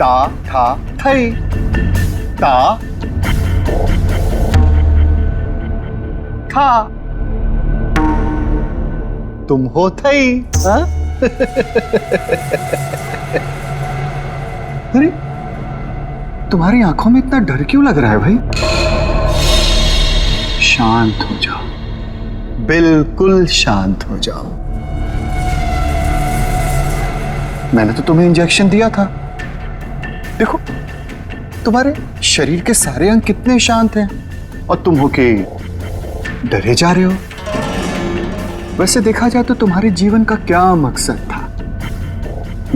ता था थई, ता था, तुम हो थई। हाँ? अरे तुम्हारी आंखों में इतना डर क्यों लग रहा है भाई? शांत हो जाओ, बिल्कुल शांत हो जाओ। मैंने तो तुम्हें इंजेक्शन दिया था। देखो तुम्हारे शरीर के सारे अंग कितने शांत हैं और तुम हो के डरे जा रहे हो। वैसे देखा जाए तो तुम्हारे जीवन का क्या मकसद था?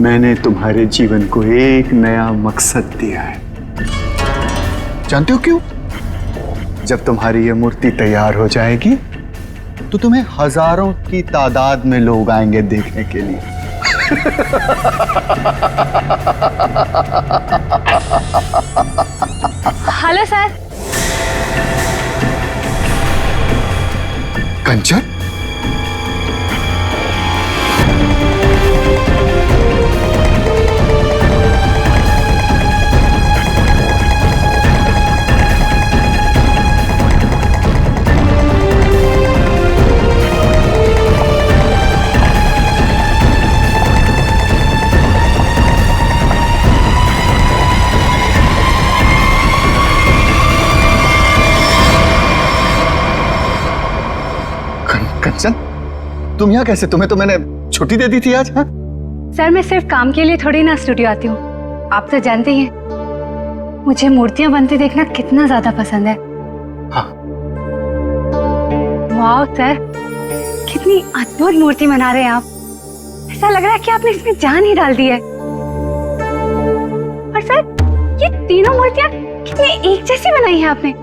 मैंने तुम्हारे जीवन को एक नया मकसद दिया है। जानते हो क्यों? जब तुम्हारी ये मूर्ति तैयार हो जाएगी तो तुम्हें हजारों की तादाद में लोग आएंगे देखने के लिए। Hello sir. कंचन, कंचन तुम यहाँ कैसे? तुम्हें तो मैंने छुट्टी दे दी थी आज। हाँ? सर मैं सिर्फ काम के लिए थोड़ी ना स्टूडियो आती हूँ, आप तो जानते ही हैं मुझे मूर्तियां बनते देखना कितना ज्यादा पसंद है। हाँ। वाह सर, कितनी अद्भुत मूर्ति बना रहे हैं आप। ऐसा लग रहा है कि आपने इसमें जान ही डाल दी है। और सर ये तीनों मूर्तियां कितनी एक जैसी बनाई है आपने।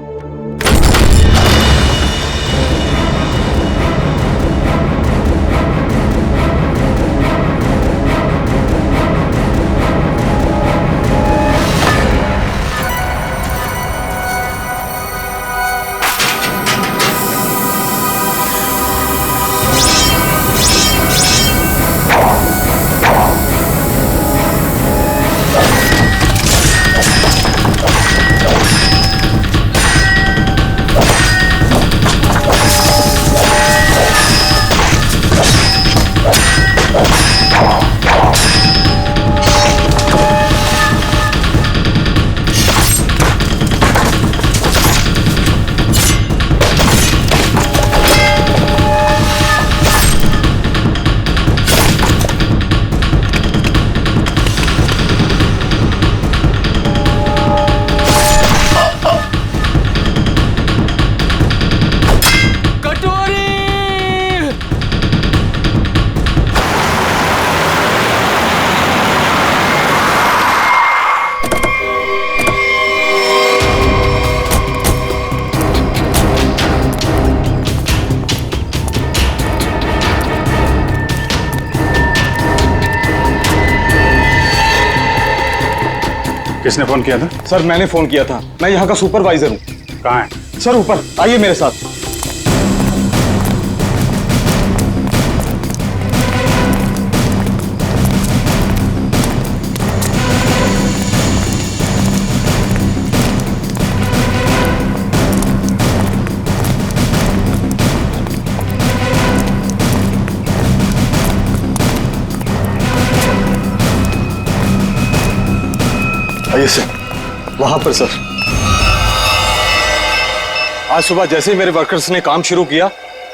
किसने फोन किया था? सर मैंने फोन किया था, मैं यहाँ का सुपरवाइजर हूँ। कहाँ है? सर ऊपर आइए मेरे साथ। आइए सर, वहां पर सर। आज सुबह जैसे ही मेरे वर्कर्स ने काम शुरू किया,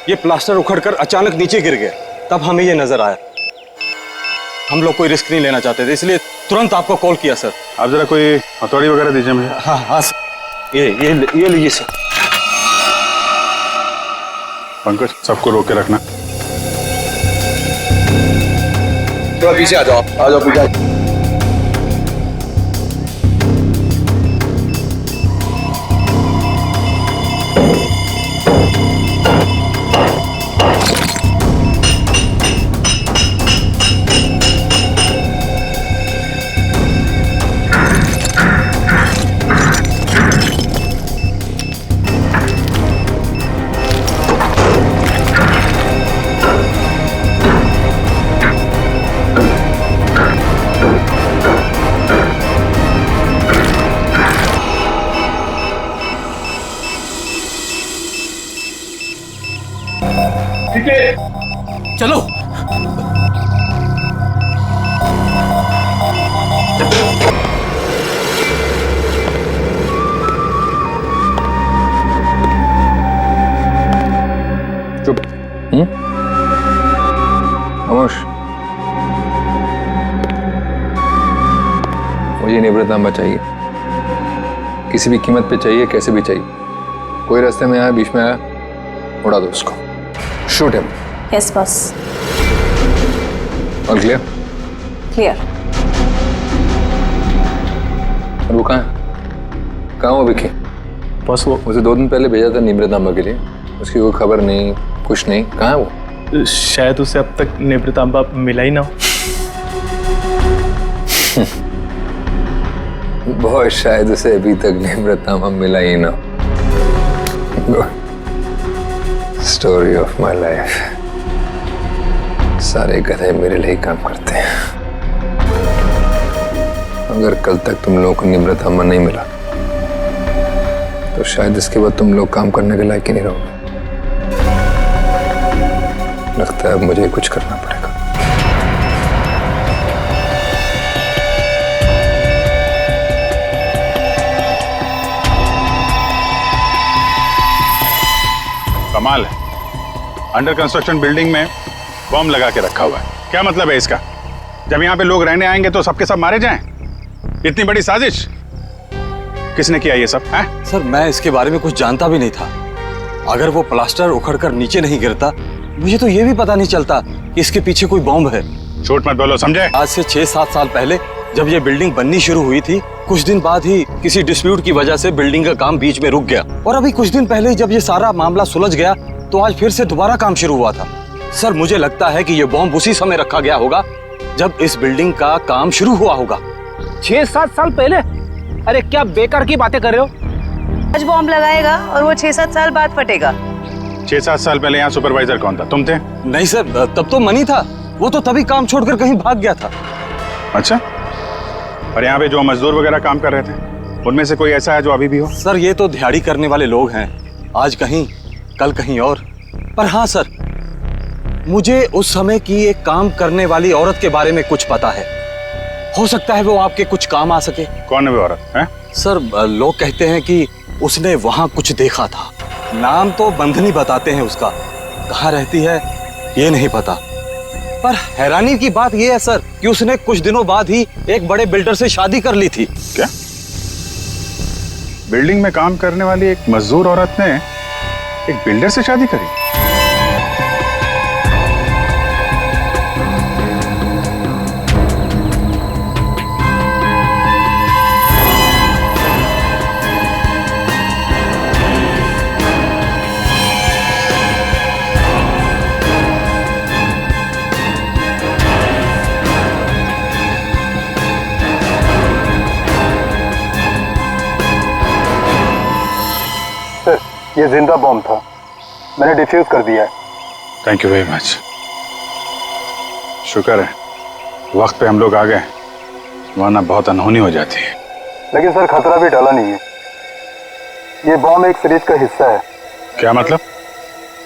ये प्लास्टर उखड़कर अचानक नीचे गिर गया। तब हमें ये नजर आया। हम लोग कोई रिस्क नहीं लेना चाहते थे, इसलिए तुरंत आपको कॉल किया सर। आप जरा कोई हथौड़ी वगैरह दीजिए मुझे। हाँ हाँ सर, ये लीजिए सर। पंकज, सबको रोक के रखना। थोड़ा पीछे आ जाओ, पीछे। चलो। चुप। खामोश। मुझे निवृत्तांबा चाहिए, किसी भी कीमत पे चाहिए, कैसे भी चाहिए। कोई रास्ते में आया, बीच में आया, उड़ा दो उसको। Shoot him. Yes boss. और क्लियर? क्लियर। और वो कहाँ वो विकी? बस वो उसे 2 दिन पहले भेजा था निवृत्तांबा के लिए, उसकी कोई खबर नहीं, कुछ नहीं। कहाँ है वो? शायद उसे अब तक निवृत्तांबा मिला ही ना हो। बहुत शायद उसे अभी तक निवृत्तांबा मिला ही ना। Story of my life. सारे गधे मेरे लिए ही काम करते हैं। अगर कल तक तुम लोगों को निवृत्तांबा नहीं मिला तो शायद इसके बाद तुम लोग काम करने के लायक ही नहीं रहोगे। लगता है अब मुझे कुछ करना पड़ेगा। कमाल है, अंडर कंस्ट्रक्शन बिल्डिंग में बॉम्ब लगा के रखा हुआ है। क्या मतलब है इसका? जब यहाँ पे लोग रहने आएंगे तो सबके सब मारे जाएं? इतनी बड़ी साजिश किसने किया ये सब है? सर मैं इसके बारे में कुछ जानता भी नहीं था। अगर वो प्लास्टर उखड़कर नीचे नहीं गिरता, मुझे तो ये भी पता नहीं चलता कि इसके पीछे कोई बॉम्ब है। झूठ मत बोलो, समझे? आज से 6-7 साल पहले जब ये बिल्डिंग बननी शुरू हुई थी, कुछ दिन बाद ही किसी डिस्प्यूट की वजह से बिल्डिंग का काम बीच में रुक गया। और अभी कुछ दिन पहले जब ये सारा मामला सुलझ गया तो आज फिर से दोबारा काम शुरू हुआ था। सर मुझे लगता है कि ये बॉम्ब उसी समय रखा गया होगा जब इस बिल्डिंग का काम शुरू हुआ होगा। 6-7 साल पहले? अरे क्या बेकार की बातें कर रहे हो? आज बॉम्ब लगाएगा और वो 6-7 साल बाद फटेगा। 6-7 साल पहले यहाँ सुपरवाइजर कौन था? तुम थे? नहीं सर, तब तो मनी था। वो तो तभी काम छोड़कर कहीं भाग गया था। अच्छा, और यहाँ पे जो मजदूर वगैरह काम कर रहे थे उनमें से कोई ऐसा है जो अभी भी हो? सर ये तो दिहाड़ी करने वाले लोग हैं, आज कहीं कल कहीं और। पर हाँ सर, मुझे उस समय की एक काम करने वाली औरत के बारे में कुछ पता है। हो सकता है वो आपके कुछ काम आ सके। कौन है वो औरत है? सर लोग कहते हैं कि उसने वहां कुछ देखा था। नाम तो बंधनी बताते हैं उसका, कहाँ रहती है ये नहीं पता। पर हैरानी की बात यह है सर कि उसने कुछ दिनों बाद ही एक बड़े बिल्डर से शादी कर ली थी। क्या? बिल्डिंग में काम करने वाली एक मजदूर औरत ने एक बिल्डर से शादी करी? ये जिंदा बॉम्ब था, मैंने डिफ्यूज कर दिया है। Thank you very much. शुक्र है वक्त पे हम लोग आ गए, वरना बहुत अनहोनी हो जाती है। लेकिन सर खतरा भी टला नहीं है। ये बॉम्ब एक सीरीज का हिस्सा है। क्या मतलब?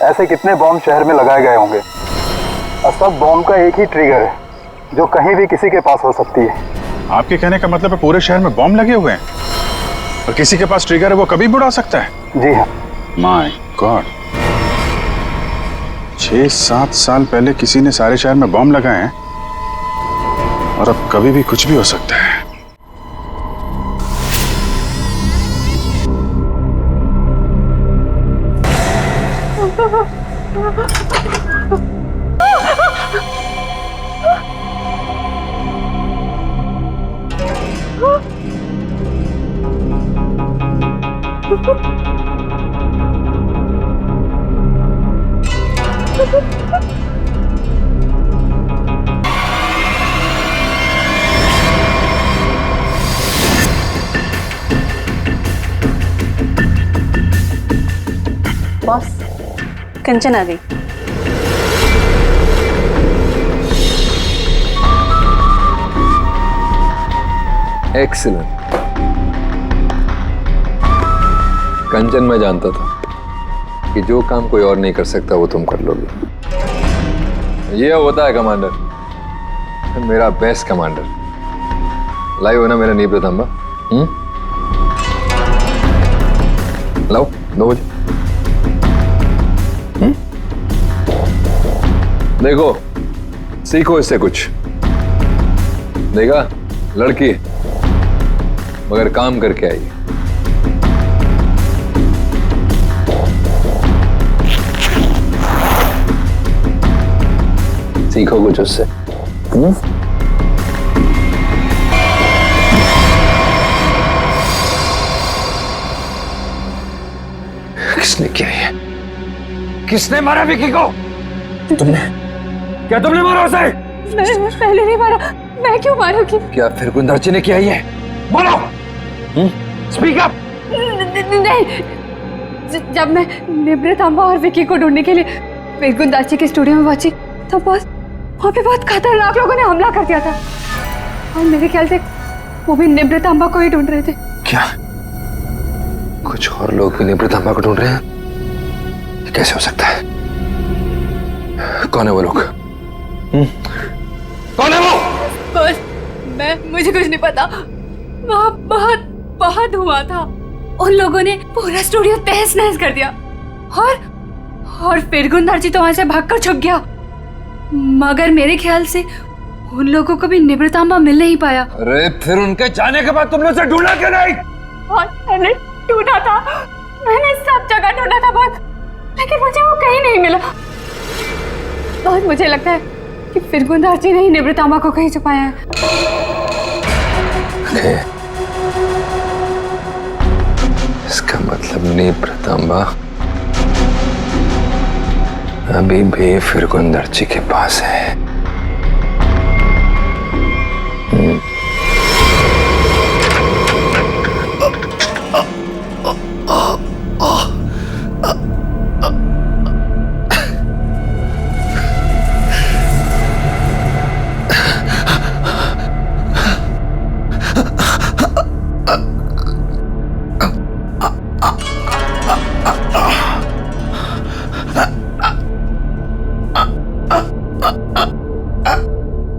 ऐसे कितने बॉम्ब शहर में लगाए गए होंगे और सब बॉम्ब का एक ही ट्रिगर है जो कहीं भी किसी के पास हो सकती है। आपके कहने का मतलब है पूरे शहर में बॉम्ब लगे हुए हैं और किसी के पास ट्रिगर है वो कभी भी उड़ा सकता है? जी हाँ। माय गॉड, 6-7 साल पहले किसी ने सारे शहर में बॉम्ब लगाए हैं और अब कभी भी कुछ भी हो सकता है। बॉस, कंचन आ गई। एक्सीलेंट। कंचन मैं जानता था कि जो काम कोई और नहीं कर सकता वो तुम कर लोगे। ये होता है कमांडर, मेरा बेस्ट कमांडर। लाइव हो ना मेरा नीब रतंबा? लाओ 2 बजे। देखो, सीखो इससे कुछ। देखा, लड़की मगर काम करके आई। सीखो कुछ उससे। किसने किया ये? किसने मारा विकी को? तुमने? क्या तुमने मारा उसे? मैं पहले नहीं मारा, मैं क्यों मारूंगी? क्या फिर गुंदर्ची ने किया ये? बोलो। Speak up. नहीं, जब मैं निमृतांबा और विकी को ढूंढने के लिए गुंदाची के स्टूडियो में पहुंची तो वहाँ पे बहुत खतरनाक लोगों ने हमला कर दिया था और मेरे ख्याल से वो भी निमृतांबा को ही ढूंढ रहे थे। क्या कुछ और लोग भी निमृतांबा को ढूंढ रहे हैं? ये कैसे हो सकता है? कौन है वो लोग? कौन है वो? मुझे कुछ नहीं पता। वहाँ बहुत हुआ था। उन लोगों ने पूरा स्टूडियो तहस नहस कर दिया और फिर गुंदाची तो वहां से भागकर छुप गया। मगर मेरे ख्याल से उन लोगों को भी निमृतांबा मिल नहीं पाया। अरे फिर उनके जाने के बाद तुमने उसे ढूंढा क्यों नहीं? और मैंने ढूंढा था, मैंने सब जगह ढूंढा था बहुत, लेकिन मुझे वो कहीं नहीं मिला। और मुझे लगता है कि फिर गुंदाची ने ही निमृतांबा को कहीं छुपाया है। इसका मतलब निमृतांबा अभी भी फिर गुंदर्ची के पास है।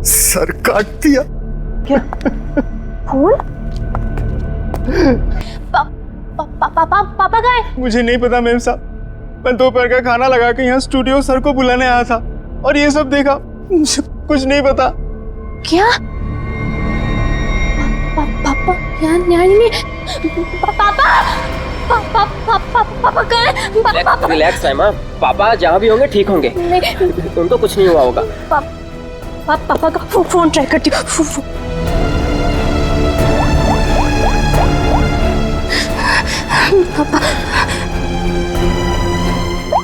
सर काट दिया। फूल? पापा कहाँ है? मुझे नहीं पता मैम साहब, मैं दोपहर का खाना लगा के यहाँ स्टूडियो सर को बुलाने आया था और ये सब देखा। मुझे कुछ नहीं पता। क्या? पापा यहाँ नहीं। पापा कहाँ है? रिलैक्स साइमा, पापा जहाँ भी होंगे ठीक होंगे। उनको कुछ नहीं हुआ होगा। पापा का फोन ट्राई करती हूँ।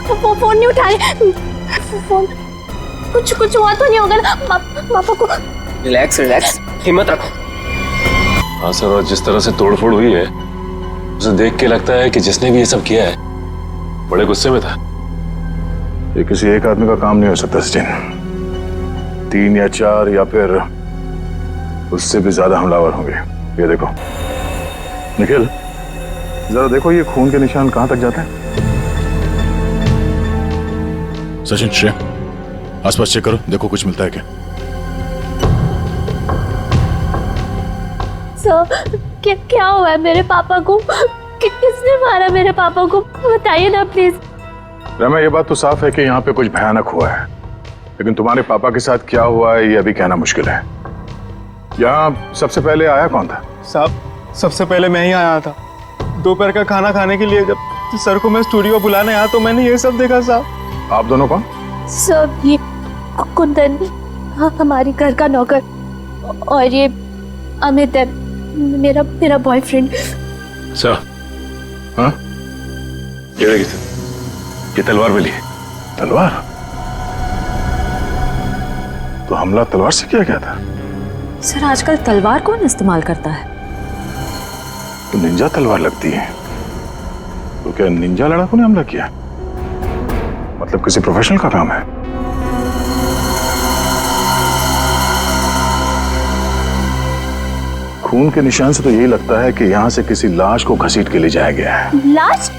पापा फोन नहीं उठा रहे। फोन कुछ हुआ तो नहीं होगा ना पापा को? रिलैक्स, हिम्मत रखो। हाँ सर, और जिस तरह से तोड़फोड़ हुई है उसे देख के लगता है कि जिसने भी ये सब किया है बड़े गुस्से में था। ये किसी एक आदमी का काम नहीं हो सकता सचिन। 3 या 4 या फिर उससे भी ज्यादा हमलावर होंगे। ये देखो निखिल, जरा देखो ये खून के निशान कहां तक जाते हैं। सचिन, श्रेय, आसपास चेक करो, देखो कुछ मिलता है क्या। सर, क्या हुआ है मेरे पापा को? किसने मारा मेरे पापा को? बताइए ना प्लीज। रमा, ये बात तो साफ है कि यहाँ पे कुछ भयानक हुआ है, लेकिन तुम्हारे पापा के साथ क्या हुआ है ये अभी कहना मुश्किल है। यहाँ सबसे पहले आया कौन था? साहब, सबसे पहले मैं ही आया था दोपहर का खाना खाने के लिए। जब सर को मैं स्टूडियो बुलाने आया तो मैंने ये सब देखा। साहब, आप दोनों कौन? सर, ये कुंदन, हाँ, हमारी घर का नौकर, और ये अमित है, मेरा बॉयफ्रेंड। सर, हाँ, ये तलवार भी ली। तलवार? तो हमला तलवार से किया गया था? सर, आजकल तलवार कौन इस्तेमाल करता है? तो निंजा तलवार लगती है। तो क्या निंजा लड़ाकों ने हमला किया? मतलब किसी प्रोफेशनल का काम है। खून के निशान से तो यही लगता है कि यहाँ से किसी लाश को घसीट के ले जाया गया है। लाश?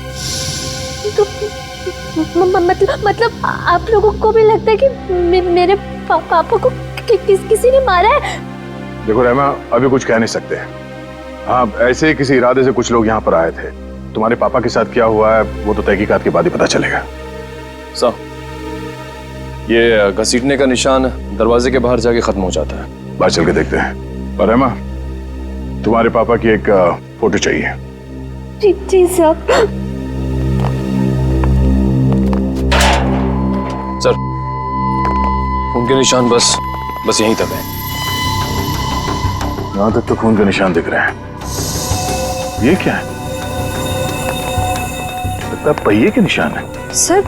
मतलब आप लोगों को भी लगता है कि मेरे पापा को किसी ने मारा है? देखो रहमा, अभी कुछ कह नहीं सकते। हाँ, ऐसे ही किसी इरादे से कुछ लोग यहाँ पर आए थे। तुम्हारे पापा के साथ क्या हुआ है वो तो तहकीकात के बाद ही पता चलेगा। साहब, ये घसीटने का निशान दरवाजे के बाहर जाके खत्म हो जाता है। बाहर चल के देखते हैं। और रहमा, तुम्हारे पापा की एक फोटो चाहिए। जी साहब। सर, उनके निशान बस यहीं तक है। यहाँ तक तो खून के निशान दिख रहे हैं। ये क्या है? लगता है पहिए के निशान है। सर,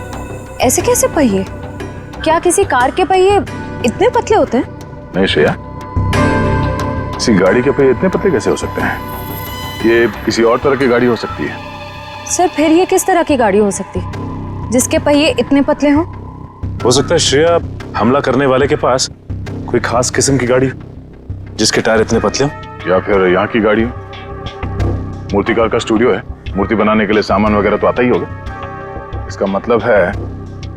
ऐसे कैसे पहिए? क्या किसी कार के पहिए इतने पतले होते हैं? नहीं श्रेया, किसी गाड़ी के पहिए इतने पतले कैसे हो सकते हैं? ये किसी और तरह की गाड़ी हो सकती है। सर, फिर ये किस तरह की गाड़ी हो सकती है जिसके पहिए इतने पतले हों? हो सकता है श्रेया, हमला करने वाले के पास कोई खास किस्म की गाड़ी जिसके टायर इतने पतले हो। या फिर यहाँ की गाड़ी हो। मूर्तिकार का स्टूडियो है, मूर्ति बनाने के लिए सामान वगैरह तो आता ही होगा। इसका मतलब है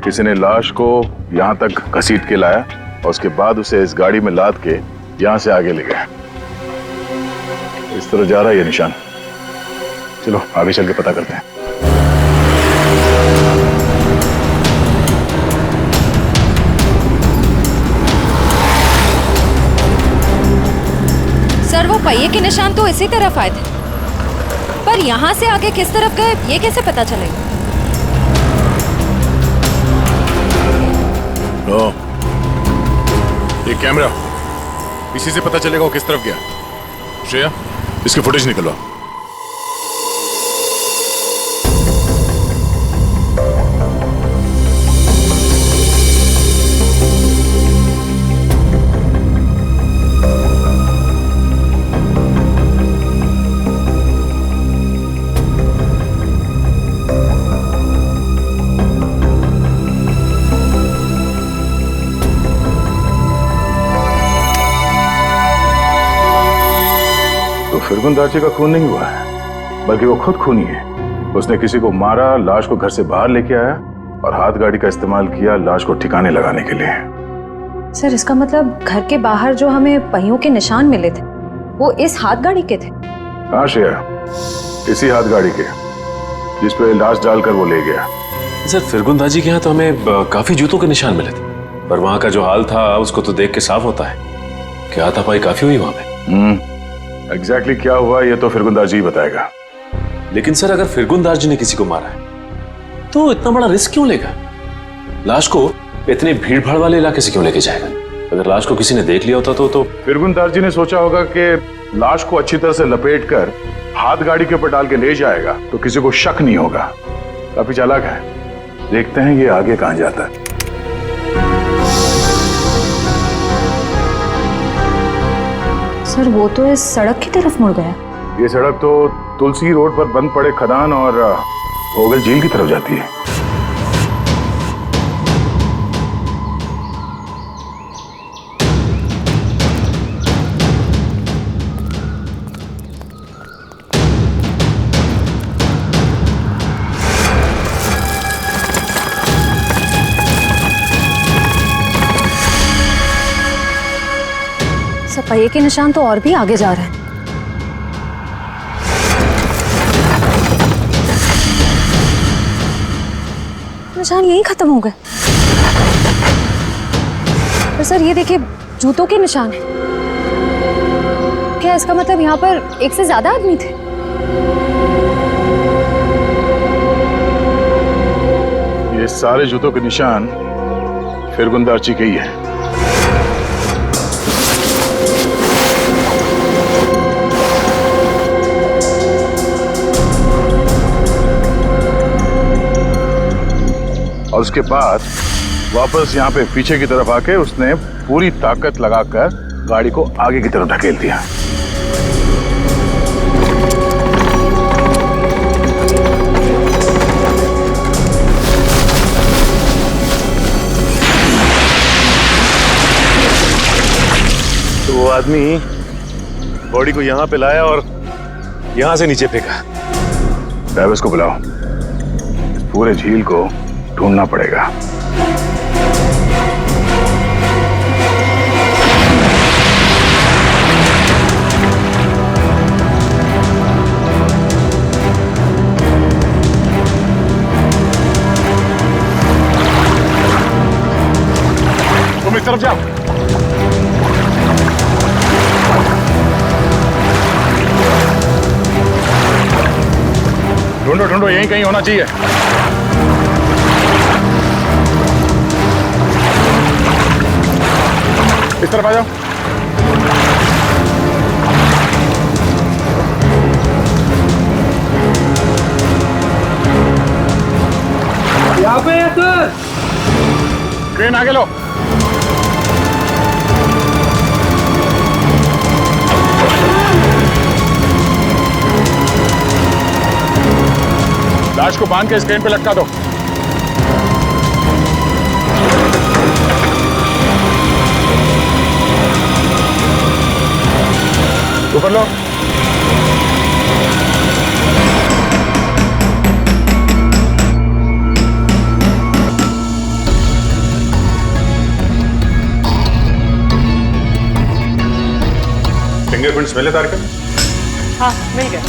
किसी ने लाश को यहाँ तक घसीट के लाया और उसके बाद उसे इस गाड़ी में लाद के यहाँ से आगे ले गया। इस तरह जा रहा है ये निशान। चलो आगे चल के पता करते हैं। सर, वो पहिए के निशान तो इसी तरफ आए थे, पर यहाँ से आगे किस तरफ गए ये कैसे पता चलेगा? ये कैमरा, इसी से पता चलेगा वो किस तरफ गया। श्रेया, इसकी फुटेज निकलवा। फिरगुन दाची का खून नहीं हुआ है, बल्कि वो खुद खूनी है। उसने किसी को मारा, लाश को घर से बाहर लेके आया और हाथ गाड़ी का इस्तेमाल किया लाश को ठिकाने लगाने के लिए। सर, इसका मतलब घर के बाहर जो हमें पहियों के निशान मिले थे वो इस हाथ गाड़ी के थे? हाँ श्रेया, इसी हाथ गाड़ी के जिस पे लाश डालकर वो ले गया। सर, फिरगुन दाजी के यहाँ तो हमें काफी जूतों के निशान मिले थे, पर वहाँ का जो हाल था उसको तो देख के साफ होता है कि हाथापाई काफी हुई वहाँ पे। एग्जैक्टली क्या हुआ ये तो फिरगुनदार जी बताएगा। लेकिन सर, अगर फिरगुनदार जी ने किसी को मारा है तो इतना बड़ा रिस्क क्यों लेगा? लाश को इतने भीड़ भाड़ वाले इलाके से क्यों लेके जाएगा? अगर लाश को किसी ने देख लिया होता तो फिरगुनदार जी ने सोचा होगा कि लाश को अच्छी तरह से लपेट कर हाथ गाड़ी के ऊपर डाल के ले जाएगा तो किसी को शक नहीं होगा। काफी चालाक है। देखते हैं ये आगे कहां जाता है। सर, वो तो इस सड़क की तरफ मुड़ गया। ये सड़क तो तुलसी रोड पर बंद पड़े खदान और भोगल झील की तरफ जाती है। सर, पहिए के निशान तो और भी आगे जा रहे हैं। निशान यहीं खत्म हो गए। पर सर, ये देखिए, जूतों के निशान हैं। क्या इसका मतलब यहाँ पर एक से ज्यादा आदमी थे? ये सारे जूतों के निशान फिरगुनदार जी के ही है। और उसके बाद वापस यहाँ पे पीछे की तरफ आके उसने पूरी ताकत लगाकर गाड़ी को आगे की तरफ ढकेल दिया। तो वो आदमी बॉडी को यहाँ पे लाया और यहाँ से नीचे फेंका। ड्राइवर्स को बुलाओ, इस पूरे झील को ढूंढना पड़ेगा। तुम इस तरफ जाओ। ढूंढो ढूंढो, यहीं कहीं होना चाहिए। इस तरफ आ जाओ। यहाँ पे है सर। क्रेन आगे लो। लाश को बांध के इस क्रेन पे लटका दो। ऊपर लो। फिंगरप्रिंट्स मिले तारक? हाँ मिल गया।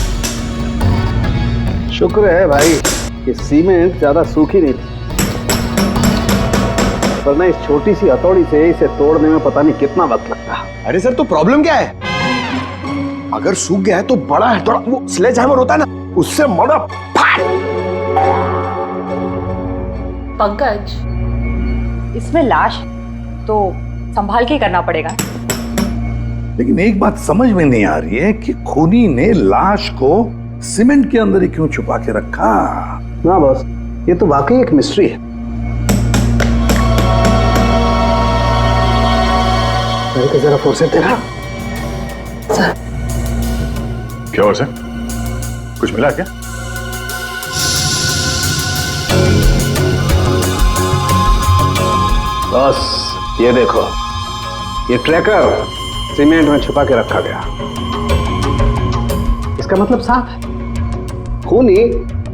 शुक्र है भाई कि सीमेंट ज्यादा सूखी नहीं थी, वरना इस छोटी सी हथौड़ी से इसे तोड़ने में पता नहीं कितना वक्त लगता। अरे सर, तो प्रॉब्लम क्या है? अगर सूख गया है तो बड़ा है, थोड़ा वो स्लेज हैमर होता है ना, उससे मोड़ा फाड़। पंकज, इसमें लाश तो संभाल के करना पड़ेगा। लेकिन एक बात समझ में नहीं आ रही है कि खूनी ने लाश को सीमेंट के अंदर ही क्यों छुपा के रखा? ना बॉस, ये तो वाकई एक मिस्ट्री है। मेरे जरा फोर्सेप देखा सर। क्या हुआ सर? कुछ मिला क्या? बॉस ये देखो, ये ट्रैकर सीमेंट में छुपा के रखा गया। इसका मतलब साफ है, खूनी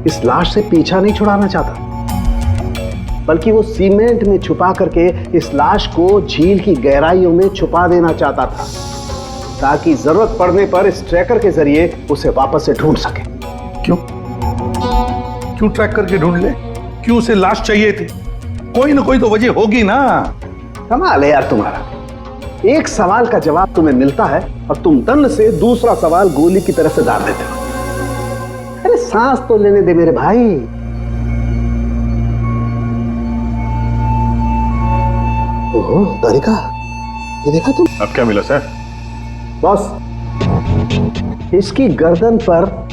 इस लाश से पीछा नहीं छुड़ाना चाहता, बल्कि वो सीमेंट में छुपा करके इस लाश को झील की गहराइयों में छुपा देना चाहता था, ताकि जरूरत पड़ने पर इस ट्रैकर के जरिए उसे वापस से ढूंढ सके। क्यों क्यों ट्रैक करके ढूंढ ले? क्यों उसे लाश चाहिए थी? कोई ना कोई तो वजह होगी ना। कमाल है यार तुम्हारा, एक सवाल का जवाब तुम्हें मिलता है और तुम दंड से दूसरा सवाल गोली की तरह से डाल देते हो। अरे सांस तो लेने दे मेरे भाई। ओहो तारिका, ये देखा तुम? अब क्या मिला सर? बॉस, इसकी गर्दन पर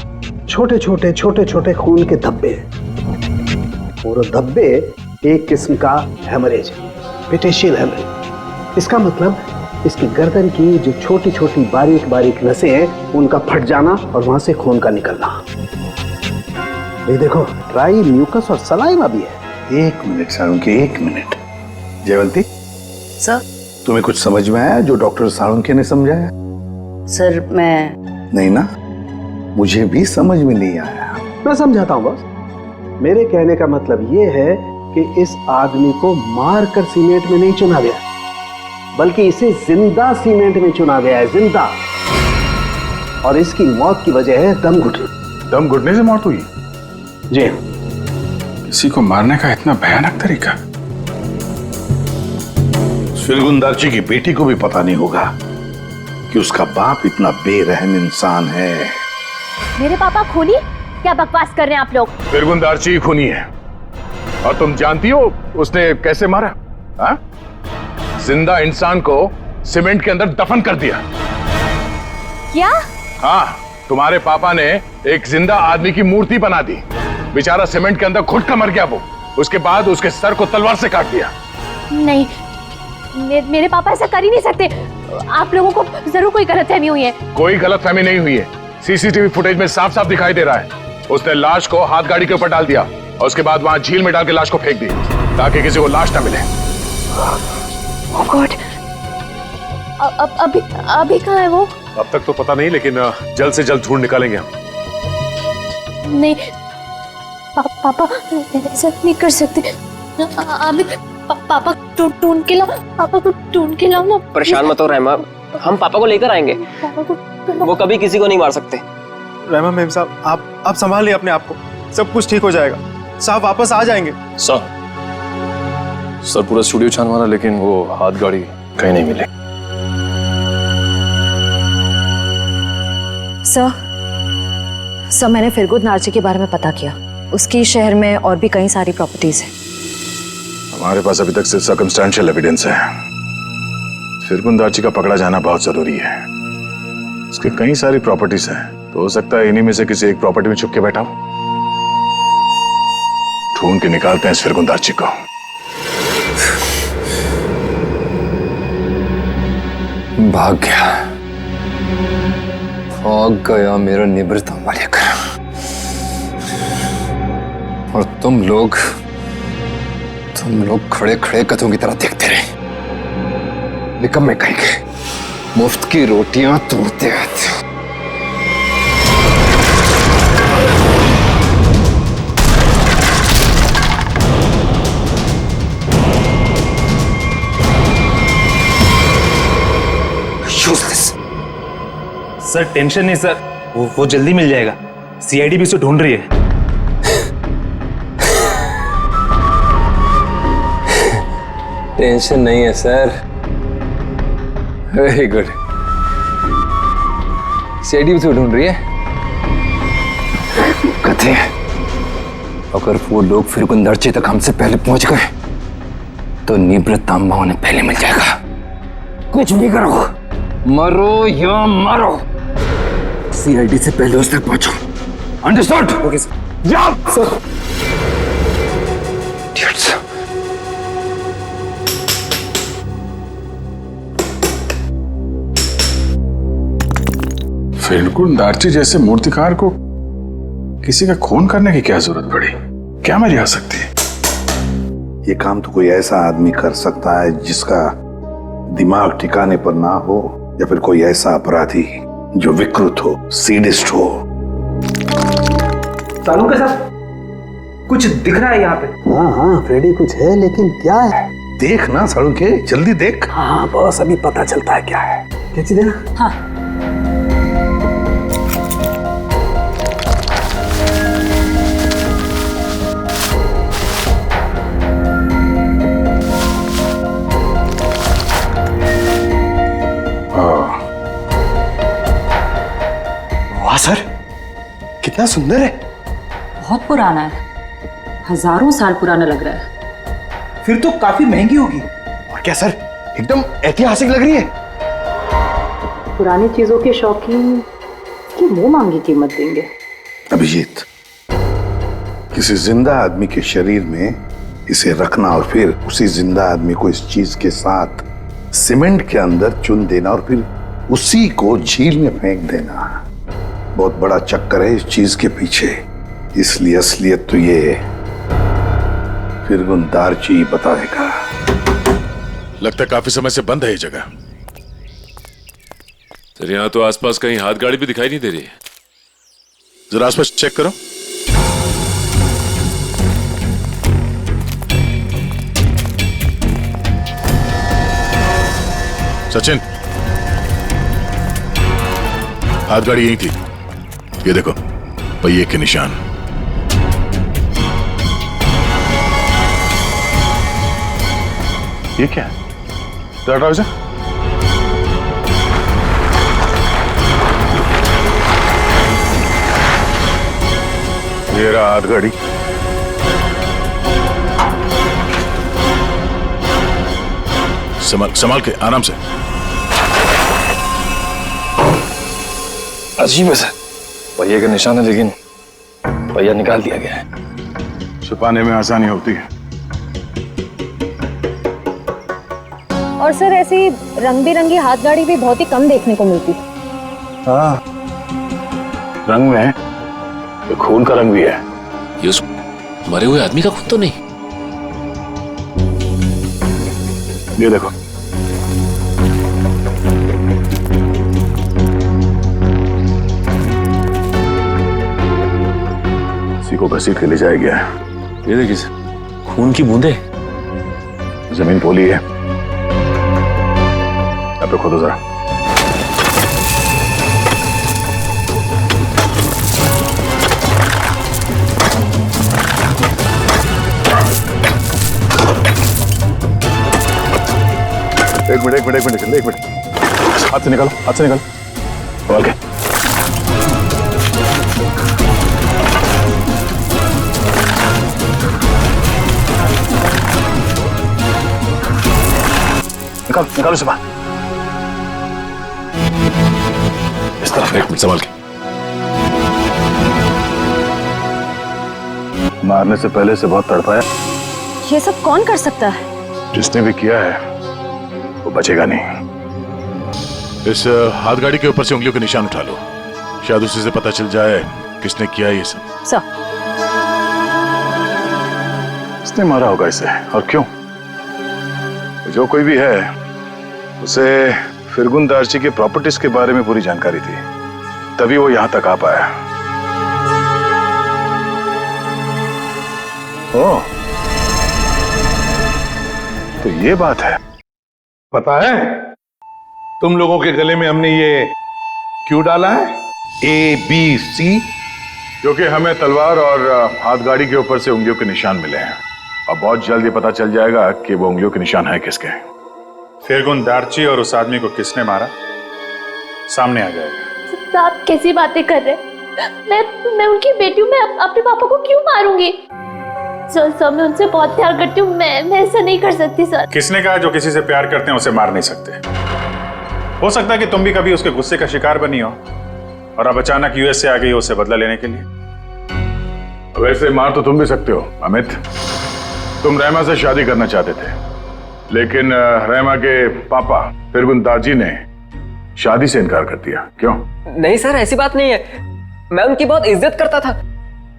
छोटे छोटे खून के धब्बे हैं, और धब्बे एक किस्म का हेमरेज है, पेटेशियल हेमरेज। इसका मतलब इसकी गर्दन की जो छोटी छोटी बारीक बारीक नसें हैं, उनका फट जाना और वहां से खून का निकलना। ये देखो, ड्राई म्यूकस और सलाइवा भी है। एक मिनट साळुंके, एक मिनट। जयवंती सर। तुम्हें कुछ समझ में आया जो डॉक्टर साळुंके ने समझाया? सर मैं नहीं ना, मुझे भी समझ में नहीं आया। मैं समझाता हूँ बॉस। मेरे कहने का मतलब ये है कि इस आदमी को मार कर सीमेंट में नहीं चुना गया, बल्कि इसे जिंदा सीमेंट में चुना गया है, जिंदा। और इसकी मौत की वजह है दम घुटना। दम घुटने से मौत हुई? जी। किसी को मारने का इतना भयानक तरीका? फिरगुंदारची की बेटी को भी पता नहीं होगा कि उसका बाप इतना बेरहम इंसान है। मेरे पापा खूनी? क्या बकवास कर रहे हैं आप लोग? फिरगुंदारची खूनी है, और तुम जानती हो उसने कैसे मारा? हा? जिंदा इंसान को सीमेंट के अंदर दफन कर दिया। क्या? हाँ, तुम्हारे पापा ने एक जिंदा आदमी की मूर्ति बना दी। बेचारा सीमेंट के अंदर घुट कर मर गया वो। उसके बाद उसके सर को तलवार से काट दिया। नहीं, मेरे पापा ऐसा कर ही नहीं सकते। आप लोगों को जरूर कोई गलतफहमी हुई है। कोई गलतफहमी नहीं हुई है। सीसीटीवी फुटेज में साफ साफ दिखाई दे रहा है। उसने लाश को हाथ गाड़ी के ऊपर डाल दिया और उसके बाद वहां झील में डाल के लाश को फेंक दी, ताकि किसी को लाश ना मिले। Oh God! अभी कहाँ है वो? अब तक तो पता नहीं, लेकिन जल्द से जल्द ढूंढ निकालेंगे हम। नहीं पापा ऐसा नहीं कर सकते। अमित पापा ढूंढ के लाओ, पापा को ढूंढ के लाओ ना। परेशान मत हो रहमा, हम पापा को लेकर आएंगे। पापा को वो कभी किसी को नहीं मार सकते। रहमा मेम साहब, आप संभालिए अपने आप को, सब कुछ ठीक हो जाएगा। साहब वापस आ जाएंगे। सर पूरा स्टूडियो छान मारा लेकिन वो हाथ गाड़ी कहीं नहीं मिले। सर मैंने फिरगुन नार्जी के बारे में पता किया। उसकी शहर में और भी कई सारी प्रॉपर्टीज हैं। हमारे पास अभी तक सिर्फ सर्कमस्टेंशियल एविडेंस है। फिरगुन दार्ची का पकड़ा जाना बहुत जरूरी है। उसके कई सारी प्रॉपर्टीज हैं, तो हो सकता है इन्हीं में से किसी एक प्रॉपर्टी में छुप के बैठा हो। ढूंढ के निकालते हैं इस फिरगुन दार्ची को। भाग गया मेरा निवृत्त मालिक। और तुम लोग खड़े खड़े कथों की तरह देखते रहे। निकम्मे कहेंगे, मुफ्त की रोटियां तोड़ते रहते हो। सर टेंशन नहीं सर, वो जल्दी मिल जाएगा। सीआईडी भी उसे ढूंढ रही है। टेंशन नहीं है सर। Very good. सीआईडी भी तो ढूंढ रही है। कहते हैं अगर वो लोग फिरगुन दार्ची तक हमसे पहले पहुंच गए तो निवृत्त तांबा उन्हें पहले मिल जाएगा। कुछ भी करो, मरो या मारो, सीआईडी से पहले उस तक पहुंचो। अंडरस्टूड? Okay sir. जाओ सर। फिरगुन दार्ची जैसे मूर्तिकार को किसी का खून करने की क्या जरूरत पड़ी? क्या मर्जी आ सकती है? ये काम तो कोई ऐसा आदमी कर सकता है जिसका दिमाग ठिकाने पर ना हो, या फिर कोई ऐसा अपराधी जो विकृत हो, सीडिस्ट हो। सालू के साथ कुछ दिख रहा है यहाँ पे? हाँ फ्रेडी, कुछ है, लेकिन क्या है? देख ना सालू के, जल्दी देख। हाँ बस अभी पता चलता है क्या है। क्या चीज है ना? हाँ सर कितना सुंदर है। बहुत पुराना है, हजारों साल पुराना लग रहा है। फिर तो काफी महंगी होगी। और क्या सर, एकदम ऐतिहासिक लग रही है। पुरानी चीजों के शौकीन की मुंह मांगी कीमत देंगे। अभिजीत, किसी जिंदा आदमी के शरीर में इसे रखना और फिर उसी जिंदा आदमी को इस चीज के साथ सीमेंट के अंदर चुन देना और फिर उसी को झील में फेंक देना, बहुत बड़ा चक्कर है इस चीज के पीछे। इसलिए असलियत तो ये फिरगुन दार्ची बताएगा। लगता है काफी समय से बंद है ये जगह। सर यहाँ तो आसपास कहीं हाथ गाड़ी भी दिखाई नहीं दे रही है। जरा आसपास चेक करो। सचिन, हाथ गाड़ी यही थी। ये देखो पहिए के निशान। ये क्या है? जरा ये रहा हाथ गाड़ी। संभाल के, आराम से। अजीब है सर, पहिए का निशान है लेकिन पहिया निकाल दिया गया है। छुपाने में आसानी होती है। और सर ऐसी रंग बिरंगी हाथ गाड़ी भी बहुत ही कम देखने को मिलती। हाँ, रंग में ये खून का रंग भी है। ये उस मरे हुए आदमी का खून तो नहीं? ये देखो, इसी को घसीट के ले जाया गया है। ये देखिए सर, खून की बूंदे। जमीन पोली है, यहाँ पे खोदो जरा। एक मिनट, हाथ से निकालो, ओके। निकालो से बाहर। इस तरफ, एक मिनट संभाल के। मारने से पहले से बहुत तड़पाया। ये सब कौन कर सकता है? जिसने भी किया है वो बचेगा नहीं। इस हाथ गाड़ी के ऊपर से उंगलियों के निशान उठा लो, शायद उसी से पता चल जाए किसने किया ये सब। सर, किसने मारा होगा इसे और क्यों? जो कोई भी है, उसे फिरगुन दार्ची के प्रॉपर्टीज के बारे में पूरी जानकारी थी, तभी वो यहां तक आ पाया। ओह, तो ये बात है। पता है तुम लोगों के गले में हमने ये क्यों डाला है? ABC, क्योंकि हमें तलवार और हाथ गाड़ी के ऊपर से उंगलियों के निशान मिले हैं और बहुत जल्द ये पता चल जाएगा कि वो उंगलियों के निशान है किसके। फिरगुन दार्ची और उस आदमी को किसने मारा, सामने आ जाएगा। आप कैसी बातें कर रहे हैं? मैं उनकी बेटी हूँ, मैं अपने पापा को क्यों मारूंगी? सर, मैं उनसे बहुत प्यार करती हूँ, मैं ऐसा नहीं कर सकती सर। किसने कहा जो किसी से प्यार करते हैं उसे मार नहीं सकते? हो सकता है कि तुम भी कभी उसके गुस्से का शिकार बनी हो और अब अचानक यूएस से आ गई हो उसे बदला लेने के लिए। वैसे मार तो तुम भी सकते हो अमित। तुम रहमा से शादी करना चाहते थे, लेकिन रहमा के पापा फिरगुन दार्जी ने शादी से इनकार कर दिया। क्यों? नहीं सर, ऐसी बात नहीं है। मैं उनकी बहुत इज्जत करता था।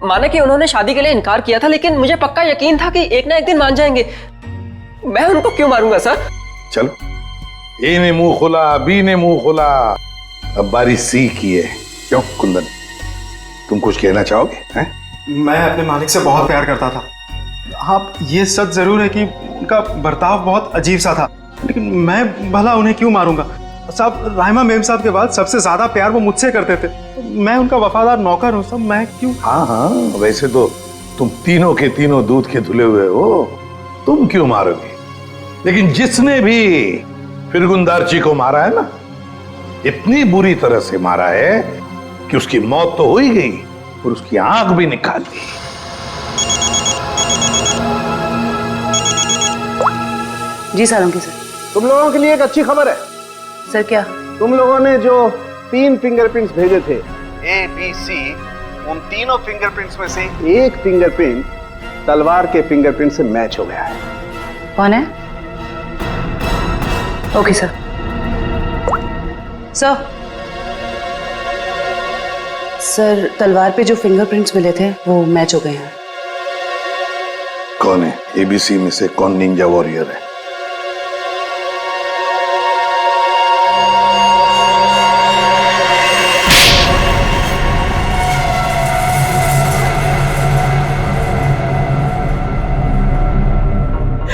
माने कि उन्होंने शादी के लिए इनकार किया था, लेकिन मुझे पक्का यकीन था कि एक ना एक दिन मान जाएंगे। मैं उनको क्यों मारूंगा सर? चलो, ए ने मुंह खोला, बी ने मुंह खोला, अब बारी सी की है। क्यों कुंदन, तुम कुछ कहना चाहोगे? हैं? मैं अपने मालिक से बहुत प्यार करता था। हाँ, ये सच जरूर है कि उनका बर्ताव बहुत अजीब सा था, लेकिन मैं भला उन्हें क्यों मारूंगा? साहब, राहिमा मेम साहब के बाद सबसे ज्यादा प्यार वो मुझसे करते थे। मैं उनका वफादार नौकर हूँ साहब, मैं क्यों? हाँ, वैसे तो तुम तीनों के तीनों दूध के धुले हुए हो, तुम क्यों मारोगे? लेकिन जिसने भी फिरगुन दार्ची को मारा है ना, इतनी बुरी तरह से मारा है कि उसकी मौत तो हो ही गई और उसकी आंख भी निकाल दी। जी सालुंकी सर। तुम लोगों के लिए एक अच्छी खबर है। सर क्या? तुम लोगों ने जो 3 फिंगरप्रिंट्स भेजे थे, A, B, C, उन तीनों फिंगरप्रिंट्स में से एक फिंगरप्रिंट तलवार के फिंगरप्रिंट से मैच हो गया है। कौन है? Okay sir. सर, तलवार पे जो फिंगरप्रिंट्स मिले थे वो मैच हो गए हैं। कौन है? ABC में से कौन निंजा वॉरियर है?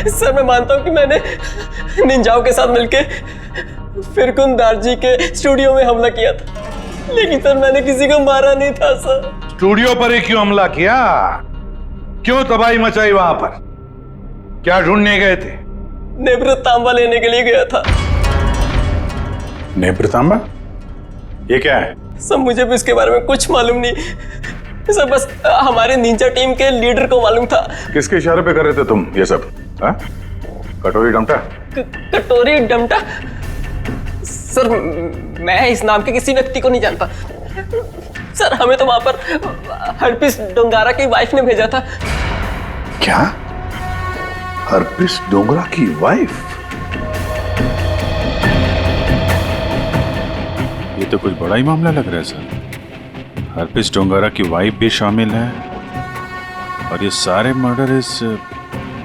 सर, मैं मानता हूँ कि मैंने निंजाओं के साथ मिलके फिरगुन दार्जी के स्टूडियो में हमला किया था, लेकिन सर मैंने किसी को मारा नहीं था सर। स्टूडियो पर ही क्यों हमला किया? क्यों तबाही मचाई वहां पर? क्या ढूंढने गए थे? नेब्र तांबा लेने के लिए गया था। नेब्र तांबा? ये क्या है? सर, मुझे भी इसके बारे में कुछ मालूम नहीं सर, बस हमारे निंजा टीम के लीडर को मालूम था। किसके इशारे पे कर रहे थे तुम ये सब? हाँ? कटोरी डमटा? कटोरी डमटा? सर, मैं इस नाम के किसी व्यक्ति को नहीं जानता सर। हमें तो वहां पर हरपिस डोंगारा की वाइफ ने भेजा था। क्या? हरपिस डोंगरा की वाइफ? ये तो कुछ बड़ा ही मामला लग रहा है सर। हरपिस डोंगारा की वाइफ भी शामिल है और ये सारे मर्डर इस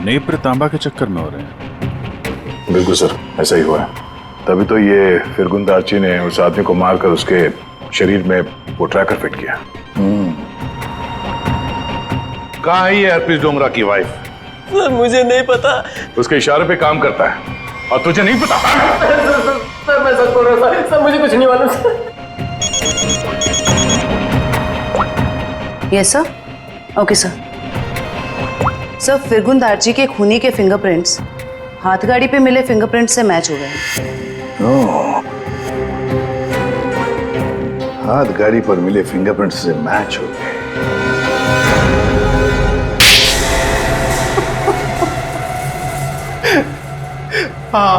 नेब्र तांबा के चक्कर में हो रहे हैं। बिल्कुल सर, ऐसा ही हुआ है। तभी तो ये फिरगुन दार्ची ने उस आदमी को मारकर उसके शरीर में वो ट्रैकर फिट किया। कहाँ है ये हरपिस डोंगरा की वाइफ? सर मुझे नहीं पता। उसके इशारे पे काम करता है और तुझे नहीं पता? सर मैं सच बोल रहा हूँ सर, मुझे कुछ नहीं मालूम। Yes sir. Okay sir. Sir फिरगुन दार्जी के खूनी के फिंगरप्रिंट्स हाथगाड़ी पे मिले फिंगरप्रिंट से मैच हो गए। हाथ गाड़ी पर मिले फिंगरप्रिंट से मैच हो गए। हाँ,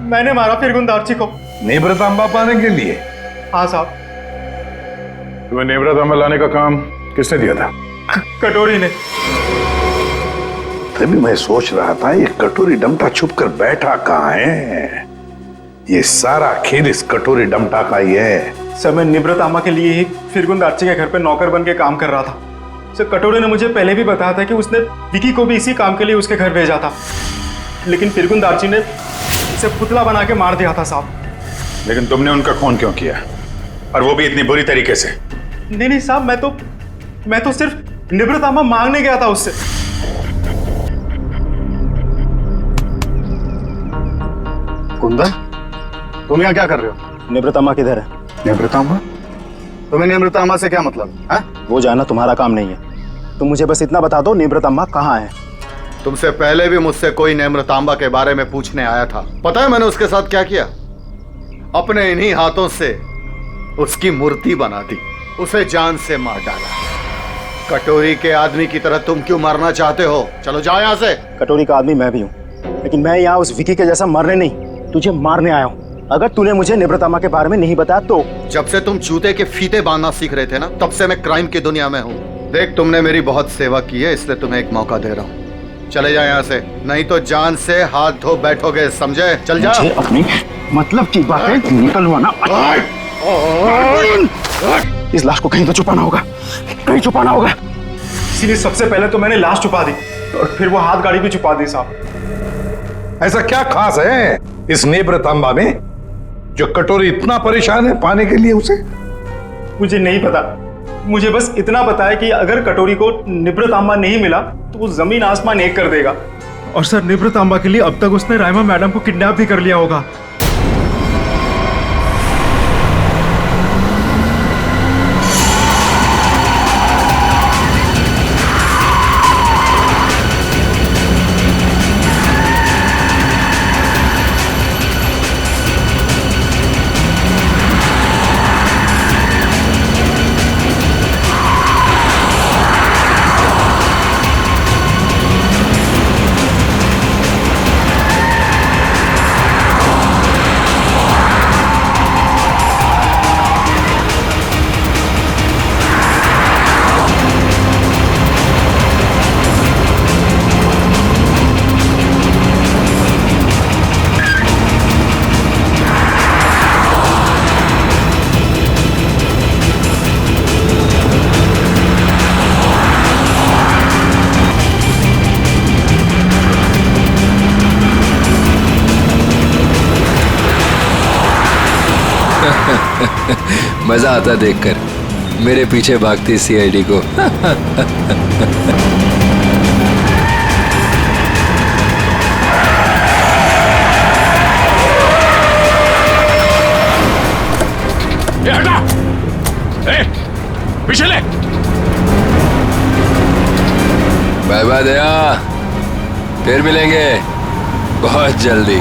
मैंने मारा फिरगुन दार्ची को। नेब्रतांबा पाने के लिए? हाँ साहब। तुम्हें नेब्रतांबा लाने का काम किसने दिया था? कटोरी ने। तभी मैं सोच रहा था ये कटोरी डमटा छुप कर बैठा कहाँ है। ये सारा खेल इस कटोरी डमटा का ही है। सर मैं निब्रतामा के लिए ही फिरगुन दार्ची के घर पे नौकर बन के काम कर रहा था। सर कटोरी ने मुझे पहले भी बताया था कि उसने विकी को भी इसी काम के लिए उसके घर भेजा था, लेकिन फिरगुन दार्ची ने उसे पुतला बना के मार दिया था साहब। लेकिन तुमने उनका खून क्यों किया, और वो भी इतनी बुरी तरीके से? नहीं साहब, मैं तो सिर्फ निब्रतामा मांगने गया था उससे। कुंदन, तुम यहाँ क्या कर रहे हो? निब्रतामा किधर है? निब्रतामा? तुम्हें निब्रतामा से क्या मतलब है? वो जानना तुम्हारा काम नहीं है। तुम मुझे बस इतना बता दो, निब्रतामा कहाँ है? तुमसे पहले भी मुझसे कोई निम्रतांबा के बारे में पूछने आया था। पता है मैंने उसके साथ क्या किया? अपने इन्हीं हाथों से उसकी मूर्ति बना दी, उसे जान से मार डाला। कटोरी के आदमी की तरह तुम क्यों मरना चाहते हो? चलो जाओ यहाँ से। कटोरी का आदमी मैं भी हूँ, लेकिन मैं यहाँ उस विकी के जैसा मरने नहीं, तुझे मारने आया हूँ। अगर तूने मुझे निब्रतामा के बारे में नहीं बताया तो। जब से तुम जूते के फीते बांधना सीख रहे थे ना, तब से मैं क्राइम की दुनिया में हूँ। देख, तुमने मेरी बहुत सेवा की है, इसलिए तुम्हें एक मौका दे रहा हूँ। चले जाओ यहाँ से, नहीं तो जान से हाथ धो बैठोगे, समझे? चल जा। मुझे अपनी मतलब की बातें निकलवाना। इस लाश को कहीं तो छुपाना होगा, कहीं छुपाना होगा। इसीलिए सबसे पहले तो मैंने लाश छुपा दी और फिर वो हाथ गाड़ी भी छुपा दी साहब। ऐसा क्या खास है इस नेब्रतांबा में जो कटोरी इतना परेशान है पाने के लिए उसे? मुझे नहीं पता, मुझे बस इतना पता है कि अगर कटोरी को निब्रतांबा नहीं मिला तो वो जमीन आसमान एक कर देगा। और सर निब्रतांबा के लिए अब तक उसने राइमा मैडम को किडनैप भी कर लिया होगा। मजा आता देखकर मेरे पीछे भागती सीआईडी को। हटा, पीछे ले। बाय बाय दया, फिर मिलेंगे बहुत जल्दी।